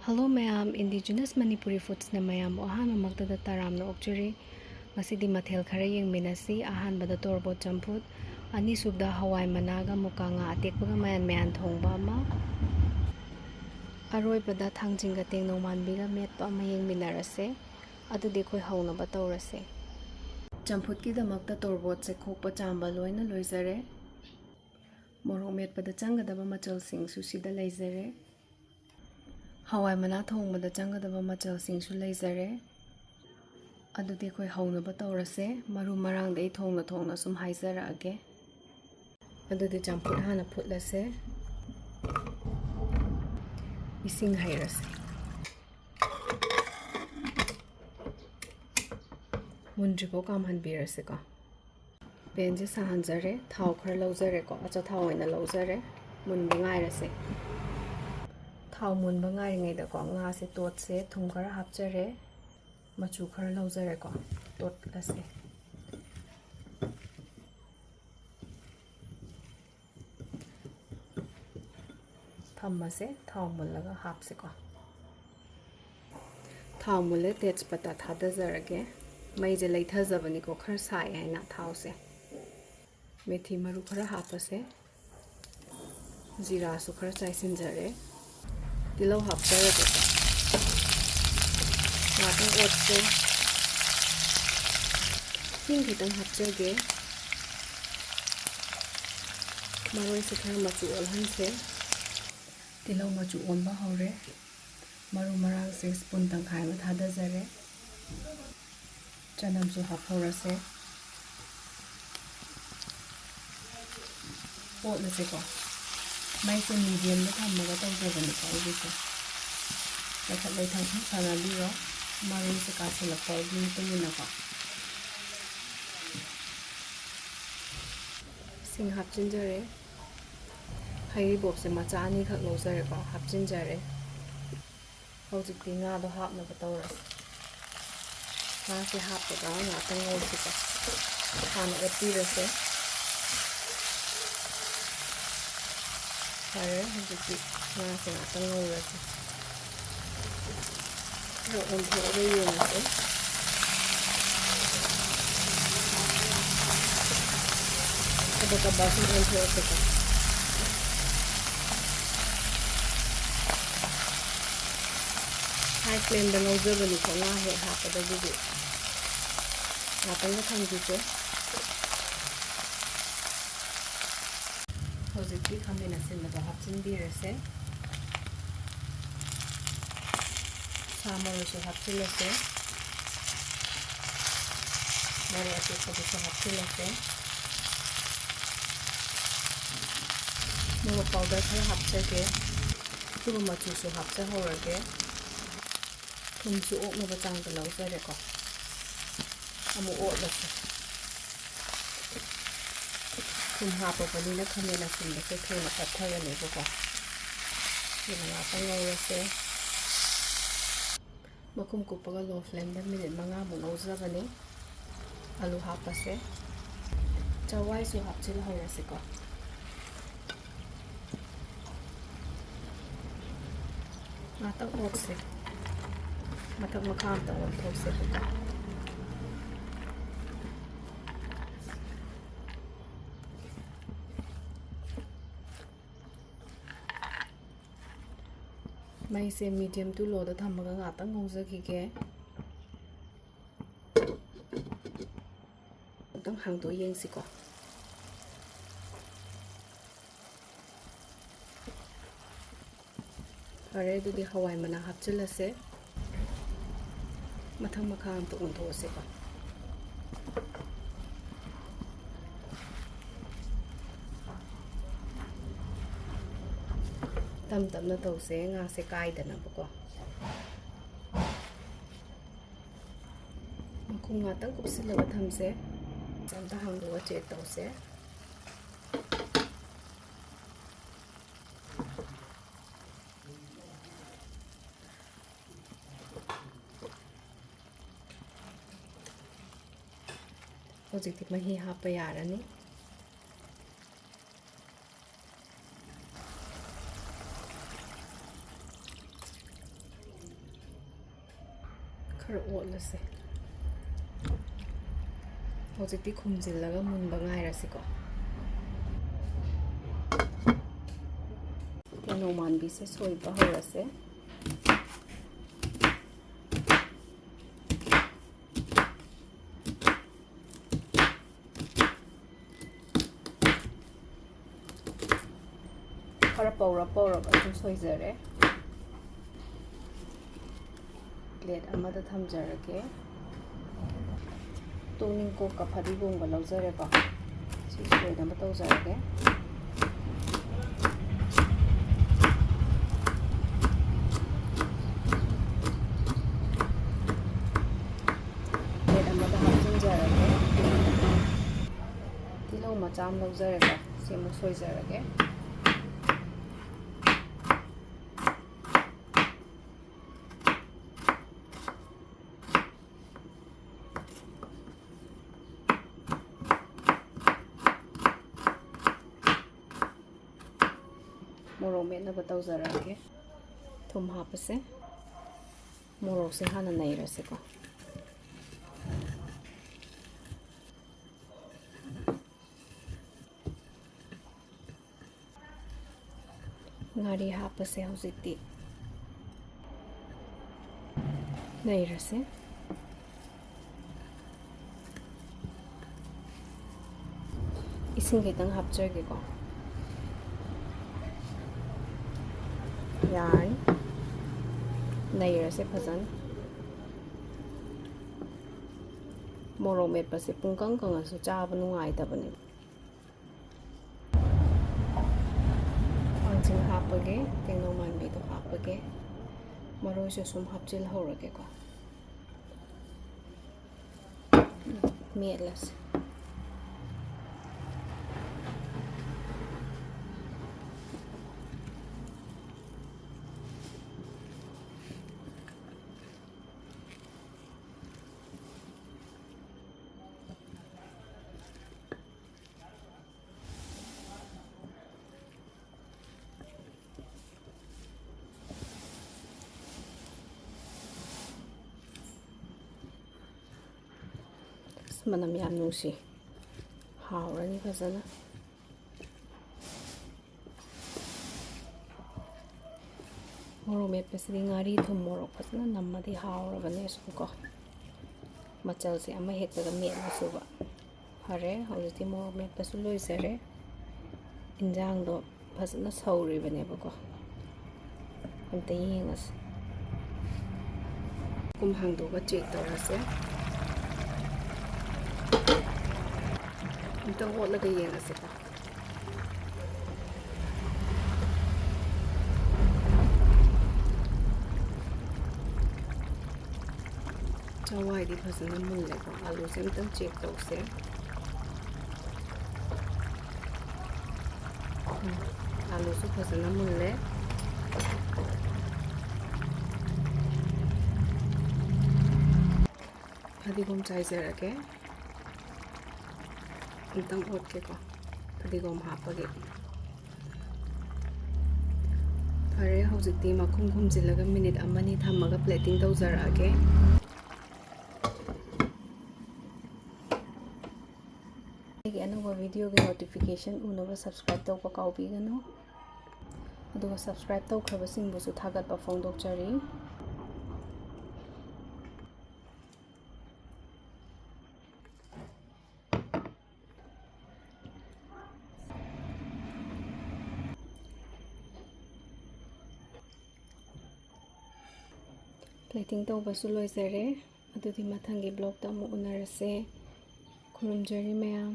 Hello mayam, indigenous Manipuri foods na mayam ahan magdada taram na okjuri. Masidi mathel khara yengminasi ahan bada torbo champut. Ani subda Hawai managa mukanga atekpaga mayan thongba ama. Aroi bada thangjinga tengno manbiga metpa ama yengminarase. Adudi khoi haunaba tawrase. Champut ki damakta torbo se khokpa chamba loina loizare. Morok metpada changadaba machal sing susida leizare. Hawai mana thongba changadaba machal sing su leizare. Adudi khoi haunaba tawrase. Maru marang dei thongna sum haizara age. Adudi champut hana phutlase. Ising hairase. Mundribo kam hanbirase ko. Benji sahanjare, thau khar lauzare ko. Acha thau oina lauzare. Munba ngairase. Thau munba ngairingaida ko nga se tot se thum khara hapjare. Machu khara lauzare ko. Tot lase. Thammase thau mullaga hapse ko. Thau mulle tejpata thadazarage. Maije leithajabani ko khar sai haina thau se. Methi maru khara hapase. Jira su khara chaisinjare. Tilau hapjare ko. Ngatan otse. Hing khitang hapjage. Maroi se khara machu olhan se. Tilau machu onba haure. Maru marang se spoon tangkhai ma thadajare. Chanam su haphorase. Otlase ko. Mai se medium na thammaga tawjabani ko ibise. Lakhat leithang thang sanabiro. Maru se kasilakpa gi tumina ko. Sing hapchinjare. Hairi bob se macha ani khak lozare ko hapchinjare. Hojikti nga do hapnaba tawrase. Nga se happaga ngatang ngawse ko. Hana otpirase. Fare hojikti nga se ngatang ngawrase. Ro onthoga yengase. Kabaka basin onthoga ko. High flame da ngawjabani ko nga he hapada gidi. Ngatang na thangjise. Hojikti khamina sinaba hapchinbirase. Samaru su hapchilase. Mari atekpadu su hapchilase. Muga powder khara hapjage. Suga machu su hapjahorage. Thumsu oknaba changda lauzare ko. Amu otlase. Thum hapapanina khamina sinbase thuna patthagani ko. Sina ngatang ngawrase. Makum kupaga low flame da minute manga mu ngawjabani. Alu hapase. Chawai su hapchil horase ko. Ngatang otse. Mathak makham ta onthose ko. Mai se medium to low da thammaga ngatang ngawjakhige. Tang hangdo yengsi ko. Fare dudi Hawai mana hapchilase. Mathang makham ta onthose ko. Tam na tawse nga se kaidana ko. Makum ngatang kupsilaga thamse. Chamta hangduga check tawse. Hojikti mahi hapa yarani. खरा ओटलसे हौजिक्ति खुमजिल्लगा मुनबा ngairasiko तेनो मानबीसे सोइबा हौरसे खरा पौरग अदुम सोइजरे plate अमदा थमजरगे तोनिंग को का फदिगोंगा लौजरेबा सी सोइदमा तौजरगे plate अमदा हापचिनजरगे तिलौ मचाम लौजरेबा सेमु सोइजरगे मोरोक मेटनबा तौजरगे थुम हापसे मोरोक से हाना नैरसेको ngari hapase hojikti नैरसे इसिंग खितंग हापजरगेको यान नैरसे फजन मोरोक मेटपसे पुंकंग कंगसु चाबा नुंगाइदबने पांचिंग हापगे तेंगनो मानबीदो हापगे मरोइसे सुम हापचिल हौरगेको मेटलसे मनम याम नुंसी हावरनी फजना मोरोक मेटपसदी ngari थुम मोरोक फजना नम्मदी हावरबने सुको मचल से अमा हेक्तगा मेटलसुबा फरे हौजिक्ति मोरोक मेटपसु लोइजरे इंजांगदो फजना सौरिबनेबको अमता येंगस कुम हांगदोगा चेक तौरसे अमतंग ओटलगा येंगसेको चवाइदी फजना मुल्लेको आलू से अमतंग चेक तौसे आलू से फजना मुल्ले फदिगोम चाइजरगे अमतंग ओटकेको फदिगोम हापगे फरे हौजिक्ति मखुम खुमजिल्लगा मिनिट अमनी थम्मगा प्लेटिंग तौजरगे अगे अनौबा वीडियो के नोटिफिकेशन उनबा सब्सक्राइब तौबा काउबीगनो अदुगा सब्सक्राइब तौखरबसिंगबुसु थागतबा फोंदोकचरी प्लेटिंग तौबसु लोइजरे अदुदि मथंगी ब्लॉग ता अमु उनरसे खुरुमजरी मयाम।